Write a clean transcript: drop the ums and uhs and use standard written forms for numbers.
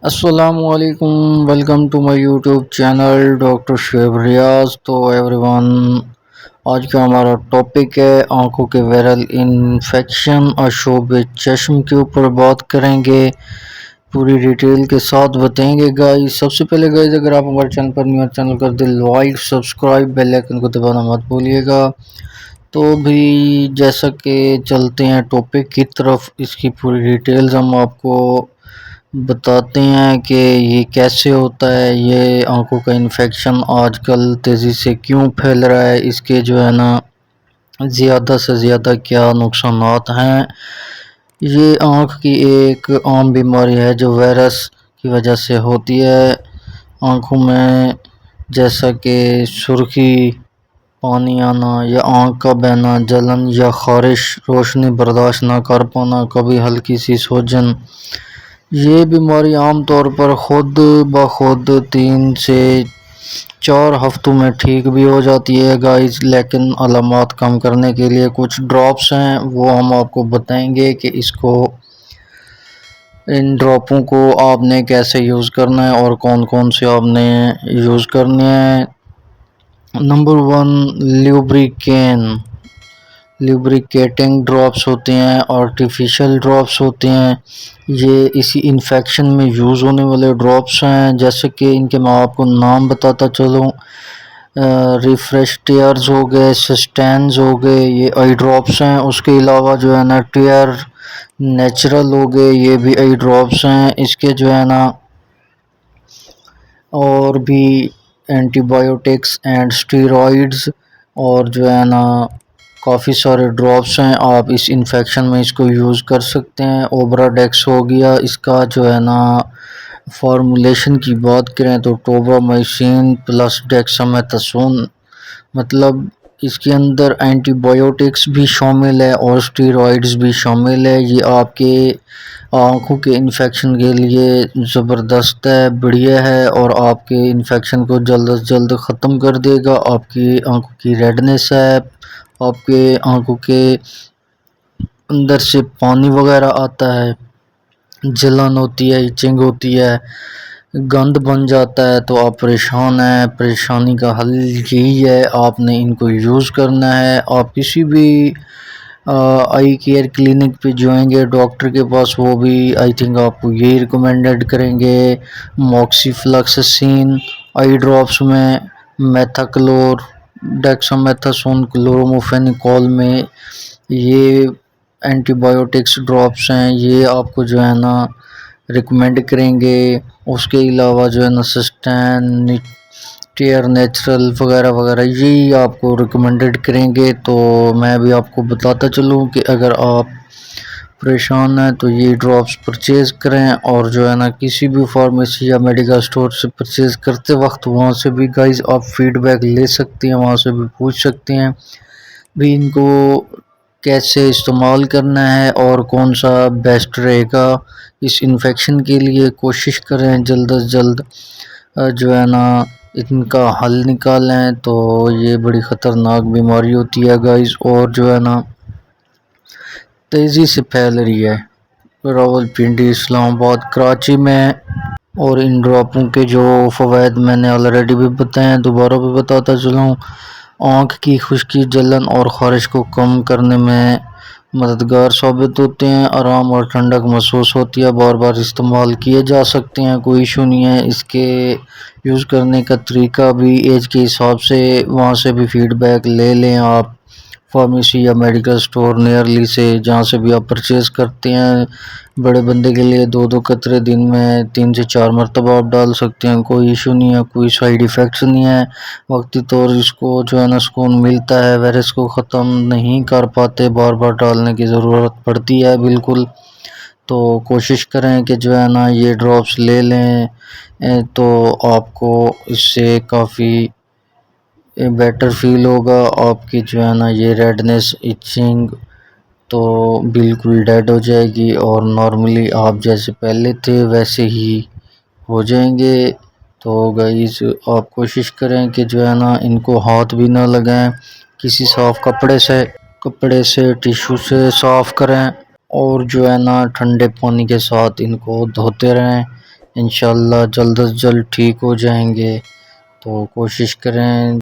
السلام علیکم، welcome to my YouTube channel doctor Shoaib Riaz. تو ایوری ون، آج کا ہمارا ٹاپک ہے آنکھوں کے وائرل انفیکشن اور شعب چشم کے اوپر بات کریں گے، پوری ڈیٹیل کے ساتھ بتائیں گے گائز۔ سب سے پہلے گائز، اگر آپ ہمارے چینل پر نیو چینل کر دیں لائک سبسکرائب بیل آئیکن کو دبانا مت بھولیے گا۔ تو بھی جیسا کہ چلتے ہیں ٹاپک کی طرف، اس کی پوری ڈیٹیلز ہم آپ کو بتاتے ہیں کہ یہ کیسے ہوتا ہے۔ یہ آنکھوں کا انفیکشن آج کل تیزی سے کیوں پھیل رہا ہے، اس کے جو ہے نا زیادہ سے زیادہ کیا نقصانات ہیں۔ یہ آنکھ کی ایک عام بیماری ہے جو وائرس کی وجہ سے ہوتی ہے۔ آنکھوں میں جیسا کہ سرخی، پانی آنا یا آنکھ کا بہنا، جلن یا خارش، روشنی برداشت نہ کر پانا، کبھی ہلکی سی سوجن۔ یہ بیماری عام طور پر خود بخود 3 سے 4 ہفتوں میں ٹھیک بھی ہو جاتی ہے گائز، لیکن علامات کم کرنے کے لیے کچھ ڈراپس ہیں، وہ ہم آپ کو بتائیں گے کہ ان ڈراپوں کو آپ نے کیسے یوز کرنا ہے اور کون کون سے آپ نے یوز کرنے ہیں۔ نمبر 1، لیبریکیٹنگ ڈراپس ہوتے ہیں، آرٹیفیشل ڈراپس ہوتے ہیں۔ یہ اسی انفیکشن میں یوز ہونے والے ڈراپس ہیں، جیسے کہ ان کے میں آپ کو نام بتاتا چلوں۔ ریفریش ٹیئرز ہو گئے، سسٹینز ہو گئے، یہ آئی ڈراپس ہیں۔ اس کے علاوہ جو ہے نا ٹیئر نیچرل ہو گئے، یہ بھی آئی ڈراپس ہیں۔ اس کے جو ہے نا اور بھی اینٹی بایوٹکس اینڈ اسٹیرائڈز اور جو ہے نا کافی سارے ڈراپس ہیں، آپ اس انفیکشن میں اس کو یوز کر سکتے ہیں۔ اوبرا ڈیکس ہو گیا، اس کا جو ہے نا فارمولیشن کی بات کریں تو ٹوبرامائسین پلس ڈیکسامیتھاسون، مطلب اس کے اندر اینٹی بایوٹکس بھی شامل ہے اور اسٹیرائڈز بھی شامل ہے۔ یہ آپ کے آنکھوں کے انفیکشن کے لیے زبردست ہے، بڑھیا ہے، اور آپ کے انفیکشن کو جلد از جلد ختم کر دے گا۔ آپ کی آنکھوں کی ریڈنس ہے، آپ کے آنکھوں کے اندر سے پانی وغیرہ آتا ہے، جلن ہوتی ہے، ایچنگ ہوتی ہے، گند بن جاتا ہے، تو آپ پریشان ہیں۔ پریشانی کا حل یہی ہے، آپ نے ان کو یوز کرنا ہے۔ آپ کسی بھی آئی کیئر کلینک پہ جائیں گے ڈاکٹر کے پاس، وہ بھی آئی تھنک آپ کو یہی ریکمینڈڈ کریں گے۔ موکسی فلاکسسین آئی ڈراپس میں، میتھاکلور، ڈیکسامیتھاسون کلوروموفینیکول میں، یہ اینٹی بایوٹکس ڈراپس ہیں، یہ آپ کو جو ہے نا ریکمینڈ کریں گے۔ اس کے علاوہ جو ہے نا سسٹین، ٹیئر نیچرل وغیرہ وغیرہ، یہی آپ کو ریکمینڈڈ کریں گے۔ تو میں بھی آپ کو بتاتا چلوں کہ اگر آپ پریشان ہیں تو یہ ڈراپس پرچیز کریں، اور جو ہے نا کسی بھی فارمیسی یا میڈیکل سٹور سے پرچیز کرتے وقت وہاں سے بھی گائز آپ فیڈ بیک لے سکتے ہیں، وہاں سے بھی پوچھ سکتے ہیں بھی ان کو کیسے استعمال کرنا ہے اور کون سا بیسٹ رہے گا اس انفیکشن کے لیے۔ کوشش کریں جلد از جلد جو ہے نا ان کا حل نکالیں، تو یہ بڑی خطرناک بیماری ہوتی ہے گائز، اور جو ہے نا تیزی سے پھیل رہی ہے راولپنڈی، اسلام آباد، کراچی میں۔ اور ان ڈراپوں کے جو فوائد میں نے آلریڈی بھی بتائے ہیں، دوبارہ بھی بتاتا چلوں۔ آنکھ کی خشکی، جلن اور خارش کو کم کرنے میں مددگار ثابت ہوتے ہیں، آرام اور ٹھنڈک محسوس ہوتی ہے، بار بار استعمال کیے جا سکتے ہیں، کوئی ایشو نہیں ہے۔ اس کے یوز کرنے کا طریقہ بھی ایج کے حساب سے وہاں سے بھی فیڈ بیک لے لیں آپ، فارمیسی یا میڈیکل سٹور نیئرلی سے، جہاں سے بھی آپ پرچیز کرتے ہیں۔ بڑے بندے کے لیے 2 قطرے دن میں 3 سے 4 مرتبہ آپ ڈال سکتے ہیں، کوئی ایشو نہیں ہے، کوئی سائیڈ ایفیکٹس نہیں ہے۔ وقتی طور اس کو جو ہے نا سکون ملتا ہے، وائرس کو ختم نہیں کر پاتے، بار بار ڈالنے کی ضرورت پڑتی ہے بالکل۔ تو کوشش کریں کہ جو ہے نا یہ ڈراپس لے لیں، تو آپ کو اس سے کافی بیٹر فیل ہوگا۔ آپ کی جو ہے نا یہ ریڈنس، ایچنگ تو بالکل ڈیڈ ہو جائے گی، اور نارملی آپ جیسے پہلے تھے ویسے ہی ہو جائیں گے۔ تو گائز آپ کوشش کریں کہ جو ہے نا ان کو ہاتھ بھی نہ لگائیں، کسی صاف کپڑے سے ٹیشو سے صاف کریں، اور جو ہے نا ٹھنڈے پانی کے ساتھ ان کو دھوتے رہیں، انشاءاللہ جلد از جلد ٹھیک ہو جائیں گے، تو کوشش کریں